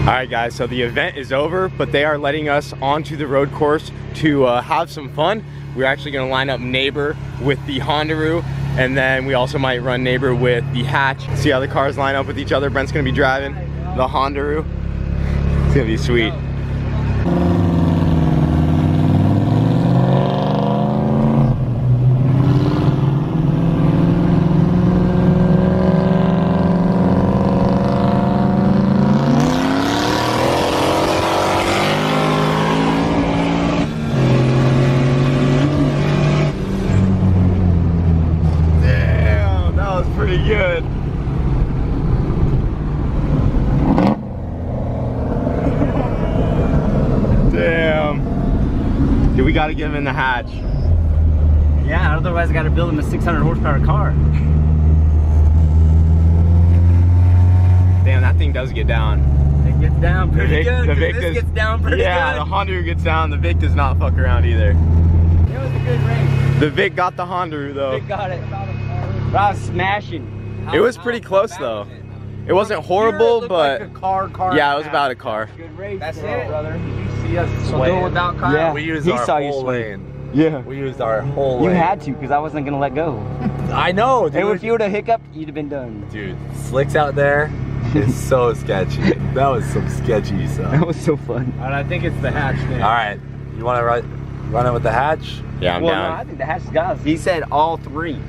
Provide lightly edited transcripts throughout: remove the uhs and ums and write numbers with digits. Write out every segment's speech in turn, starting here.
Alright guys, so the event is over, but they are letting us onto the road course to have some fun. We're actually going to line up neighbor with the Hondaru, and then we also might run neighbor with the hatch. See how the cars line up with each other. Brent's going to be driving the Hondaru. It's going to be sweet. Good. Damn. Dude, we gotta get him in the hatch. Yeah, otherwise I gotta build him a 600 horsepower car. Damn, that thing does get down. It gets down pretty good. The Vic gets down pretty good. Yeah, the Hondaru gets down. The Vic does not fuck around either. It was a good race. The Vic got the Hondaru though. The Vic got it. But I was smashing. It was pretty close though. It wasn't horrible, but like a car. Yeah, it was about a car. Good race. That's bro, it, brother. Did you see us So swaying? go without Kyle. Yeah, We used he our saw you whole sway. lane. Yeah. We used our whole You lane. had to, because I wasn't gonna let go. I know, dude. And if you would have hiccuped, you'd have been done. Dude, slicks out there is so sketchy. That was some sketchy stuff. That was so fun. And I think it's the hatch thing. All right, you want to run it with the hatch? Yeah, I'm No, down. I think the hatch got us. He said all three.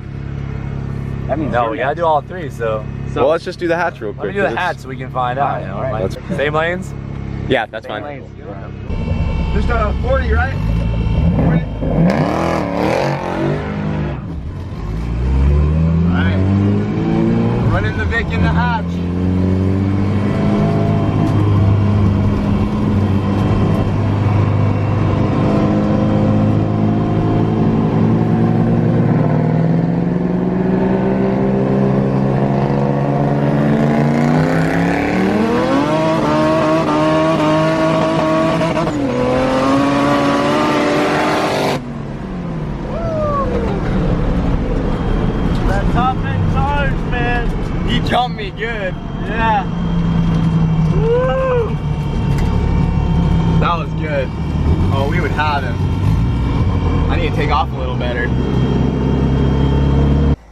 That means No, we gotta do all three. So Well, let's just do the hatch real let quick. me do the 'cause hatch so we can find out. You know, All right. like, same lanes. Yeah, that's Same fine. lanes. Just on 40, right? 40. Alright. Running the Vic in the hatch. He jumped me good. Yeah. Woo! That was good. Oh, we would have him. I need to take off a little better.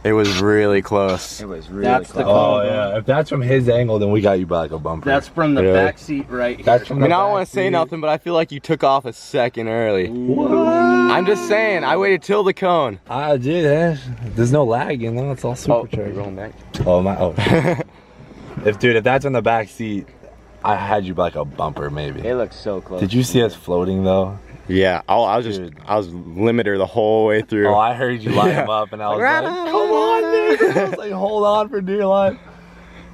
It was really close. It was really That's close. the call. Oh yeah, if that's from his angle, then we got you by like a bumper. That's from the Really? back seat right here. That's from I the mean, I don't back want to say seat. nothing, but I feel like you took off a second early. What? I'm just saying, I waited till the cone. I did. There's no lag, you know. It's all Oh, supercharged. rolling back. Oh my. Oh. If that's on the back seat, I had you by like a bumper maybe. It looks so close. Did you see us floating though? Yeah, I was Dude. I was limiter the whole way through. Oh, I heard you light him up, and I was like, "Come on, man!" I was like, "Hold on for dear life."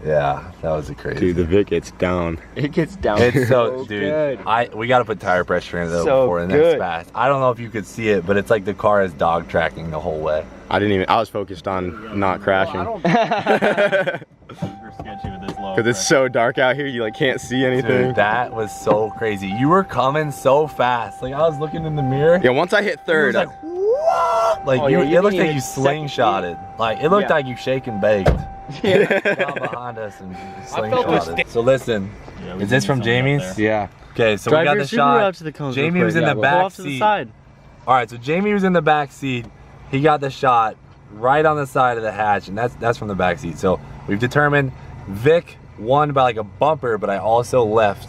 Yeah, that was a crazy. Dude, the Vic gets down. It gets down. It's so, dude. good. We gotta put tire pressure in it though So before the next good. pass. I don't know if you could see it, but it's like the car is dog tracking the whole way. I was focused on not crashing. Because it's so dark out here, you like can't see anything. Dude, that was so crazy. You were coming so fast. Like I was looking in the mirror. Yeah, once I hit third, It was like, what? Like Oh, you, yeah, you it looked didn't like you even second slingshotted. Like it looked Yeah. like you shake and baked. Yeah. Down behind us and felt this slingshotted. So listen, is this from Jamie's? yeah. Okay, so Drive we got your the Subaru shot. out to the cones real Jamie was quick. in the Pull back off to the seat. side. All right, so Jamie was in the back seat. He got the shot right on the side of the hatch, and that's from the back seat. So we've determined Vic won by like a bumper, but I also left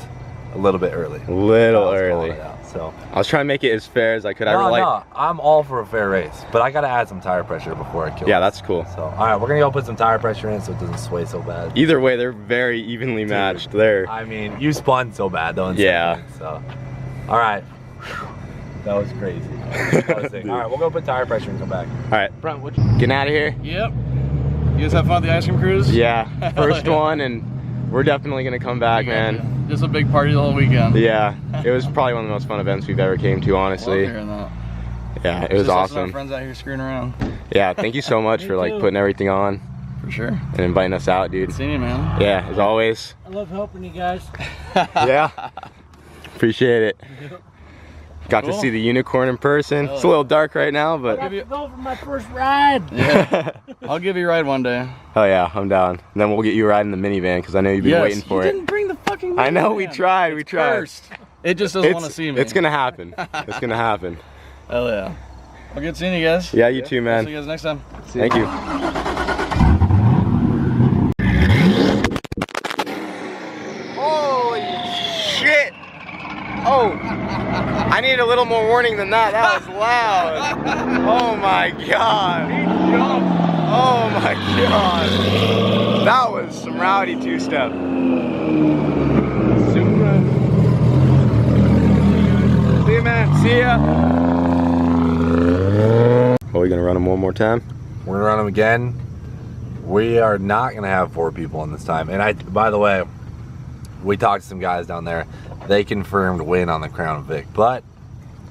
a little bit early. Little I was early. calling it out, so I was trying to make it as fair as I could. no, I'm all for a fair race, but I gotta add some tire pressure before I kill Yeah, it. that's cool. So all right, we're gonna go put some tire pressure in so it doesn't sway so bad. Either way, they're very evenly matched there. I mean, you spun so bad though. In Yeah. second, so all right, that was crazy. That was sick. All right, we'll go put tire pressure and come back. All right, Front, what getting out of here. Yep. You guys have fun at the ice cream cruise? Yeah, first Yeah. one, and we're definitely gonna come back, man. Just a big party the whole weekend. Yeah, it was probably one of the most fun events we've ever came to, honestly. Love hearing that. Yeah, it was Just us and our awesome. friends out here screwing around. Yeah, thank you so much for like putting everything on For sure. and inviting us out, dude. Good seeing you, man. Yeah, as always. I love helping you guys. Yeah, appreciate it. Got to Cool. see the unicorn in person. It's a little dark right now, but Go for my first ride. Yeah. I'll give you a ride one day. oh yeah, I'm down. And then we'll get you riding the minivan because I know you've been waiting for you it. didn't bring the fucking I know we tried. We tried. Cursed. It just doesn't want to see me. It's gonna happen. It's gonna happen. Hell yeah. Well, good seeing you guys. Yeah, you too, man. See you guys next time. Thank you. Holy shit! Oh, I need a little more warning than that. That was loud. Oh my god. Oh my god. That was some rowdy two-step. See you, man. See ya. Are we gonna run them one more time? We're gonna run them again. We are not gonna have 4 people in this time. And by the way, we talked to some guys down there. They confirmed win on the Crown Vic, but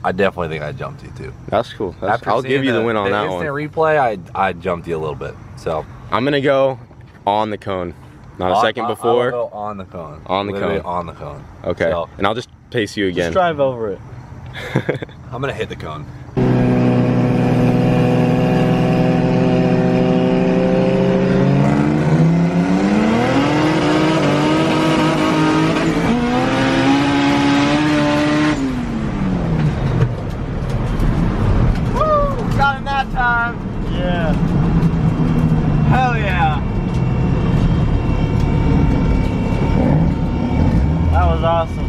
I definitely think I jumped you too. That's cool. I'll give you the win on that one. The instant replay, I jumped you a little bit. So I'm gonna go on the cone. Not a second before. I'll go on the cone. On the Literally cone. on the cone. Okay. So, and I'll just pace you again. Just drive over it. I'm gonna hit the cone. Got him that time. Yeah. Hell yeah. That was awesome.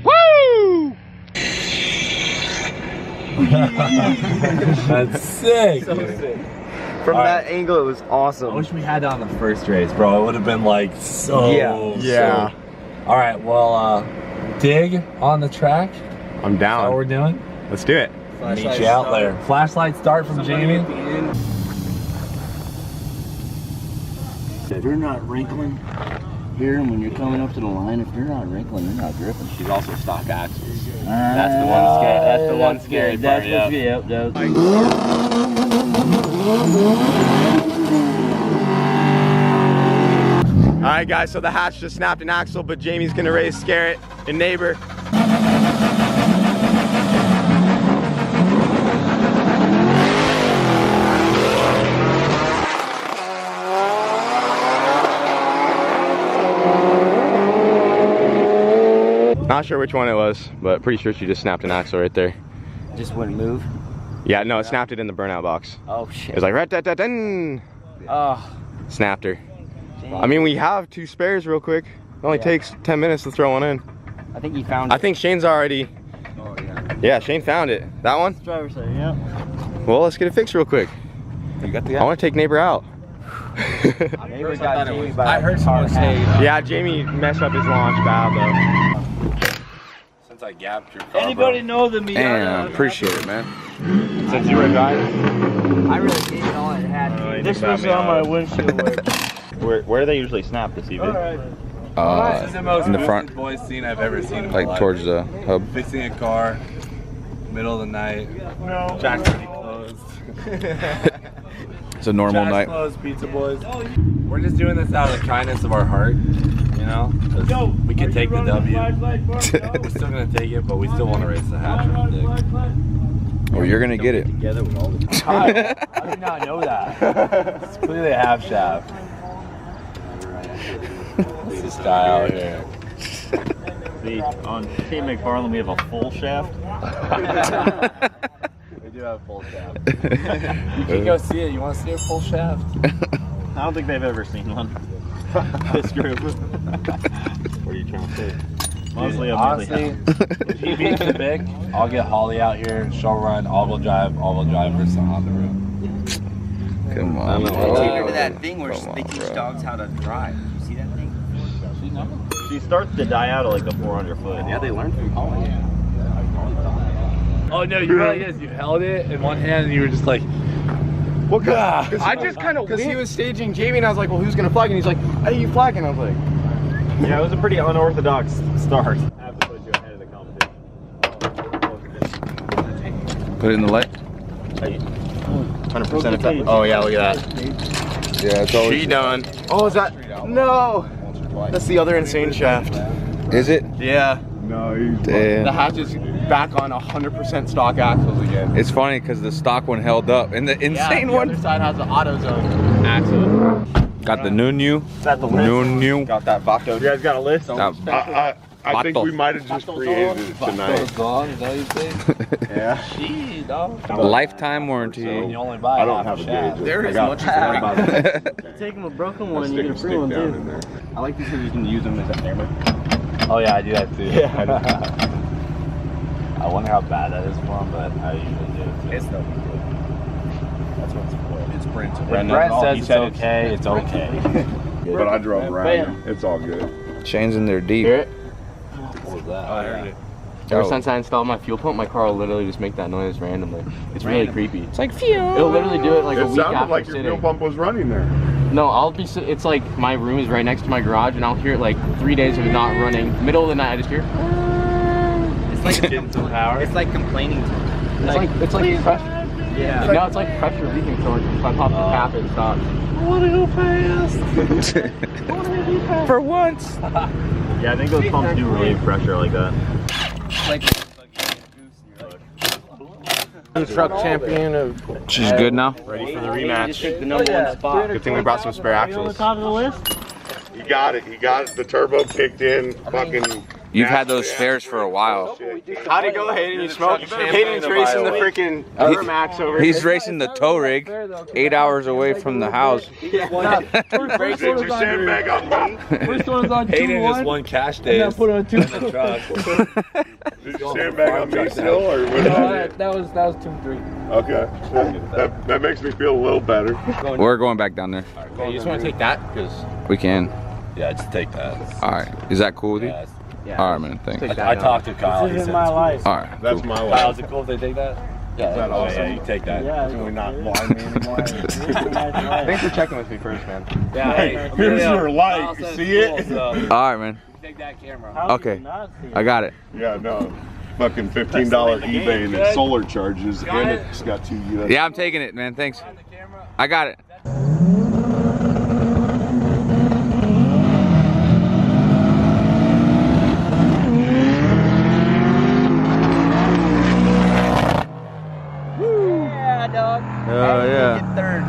Woo! That's sick. So sick. From that angle, it was awesome. I wish we had that on the first race, bro. It would have been like so. Yeah. All right, well, dig on the track. I'm That's what we're down. doing. Let's do it. Meet you out there. Flashlight start from Jamie. If you're not wrinkling here, and when you're coming up to the line, if you're not wrinkling, you're not dripping. She's also stock axles. That's the one scary. That's the one scary part. Yep. All right, guys. So the hatch just snapped an axle, but Jamie's gonna race Scarrett and Neighbor. Not sure which one it was, but pretty sure she just snapped an axle right there. Just wouldn't move. Yeah, no, it snapped it in the burnout box. Oh It shit. was like rat-tat-tat-dun. Oh. Snapped her. I mean, we have 2 spares real quick. It only takes 10 minutes to throw one in. I think you found it. I think Shane's already. Oh yeah. Yeah, Shane found it. That one? Driver's side, yeah. Well, let's get it fixed real quick. You got the I want to take Neighbor out. Neighbor's got Jamie by I heard someone say Yeah, Jamie messed up his launch bad though. since I gapped your car. Anybody know the Miata? Damn, appreciate it, man. Since you were driving. I really gave it all it had. This was on my windshield wiper. Where do they usually snap this evening? This is the most In the front, Boostedboiz scene I've ever seen in my like life. towards the hub. Fixing a car, middle of the night. No. Jack's already closed. It's a normal Jack's night. closed, Pizza Boys. We're just doing this out of the kindness of our heart, you know? 'Cause we can take the W. We're still gonna take it, but we still want to race the hatch from the dig. Oh, you're gonna get it. Together with all the I did not know that. It's clearly a half shaft. Look at this guy out here. on Team McFarland, we have a full shaft. We do have a full shaft. You can go see it. You want to see a full shaft? I don't think they've ever seen one. This group. What are you trying to say? Honestly, Honestly, if he beats the Vic, I'll get Holly out here, show run, all-wheel drive versus the Hondaru. Come on. They bro. take her to that thing where Come they on, teach bro. dogs how to drive. You see that thing? She starts to die out at like a 400 foot. Yeah, they learned from Holly. Oh no, you really is. You held it in one hand and you were just like, Well, cause I just kind of because he was staging Jamie and I was like, well, who's gonna flag? And he's like, hey, you flagging? I was like, Yeah, it was a pretty unorthodox start. I have to put you ahead of the competition. Put it in the light. 100% effective. oh yeah, look at that. Yeah, it's always. She done. Oh, is that? No. That's the other insane shaft. Is it? Yeah. Damn. The hatch is back on 100% stock axles again. It's funny because the stock one held up and the insane the one. other side has the AutoZone axle. Got the new. Is that the list? New. Got that Vato. You guys got a list? I think we might have just created it tonight. Is that what you say? Yeah. Gee, dog. Lifetime warranty. You only buy I don't half have a a shaft. gauge. There is much Take him a broken I'll one, you stick get a a free stick one down too. in there. I like these because you can use them as a hammer. Oh yeah, I do that too. Yeah. I wonder how bad that is for him, but I usually do it too. It's no good. That's what it's for. It's Brent. If Brent says it's okay, it's okay. But I drove around. It's all good. Chains in there deep. Hear it? What was that? I heard it. Ever since I installed my fuel pump, my car will literally just make that noise randomly. It's really creepy. It's like phew. It'll literally do it like a It week sounded after like your sitting. fuel pump was running there. No, it's like my room is right next to my garage, and I'll hear it like 3 days of it not running. Middle of the night, I just hear. It's like power. It's like complaining. It's like pressure. Yeah. No, it's like pressure leaking. So if I pop the cap, it stops. For once. Yeah, I think those pumps do relieve pressure like that. Truck champion of. She's good now. Ready for the Just rematch. take the number one spot. Good thing we brought some spare axles. Top of the list? You got it. You got it. The turbo kicked in. Fucking. You've had those spares for a while. How'd it go, Hayden? You smoked? Hayden's racing the freaking Max over He's racing the tow rig 8 hours away from the house. Did you sandbag on me? First one was on 2-1. Hayden just won cash days. And put on 2 in the truck. Did you sandbag on me still, or what? that was 2-3. Okay. That makes me feel a little better. We're going back down there. Hey, you just want to take that? Because We can. Yeah, just take that. All right. Is that cool with you? Yeah, All right, man. Thanks. I talked to Kyle. This is my life. All right. That's Cool. my Kyle, life. is it cool if they take that? Yeah, that awesome? yeah, you take that. Yeah. Can we not blind me anymore? thanks for checking with me first, man. Yeah, hey, Here's your light. You see it? All right, man. Take that camera. Okay. I got it. Yeah, no. Fucking $15 eBay and it's solar charges, and it's got 2 USB. Yeah, I'm taking it, man. Thanks. I got it. Yeah, dog. Oh, Hey, yeah. Get third.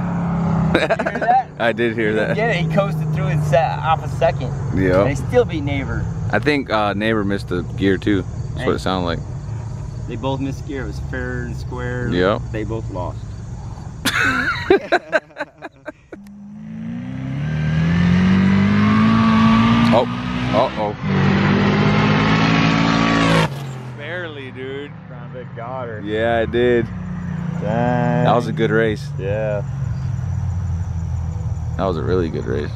Did you hear that? I did hear that. Get it? He coasted through his off a second. And Yeah. he still beat Neighbor. I think neighbor missed the gear too. That's what it sounded like. They both missed gear. It was fair and square. Yep. They both lost. Oh. Uh-oh. Barely, dude. Crown Vic got her. Yeah, I did. Dang. That was a good race. Yeah. That was a really good race.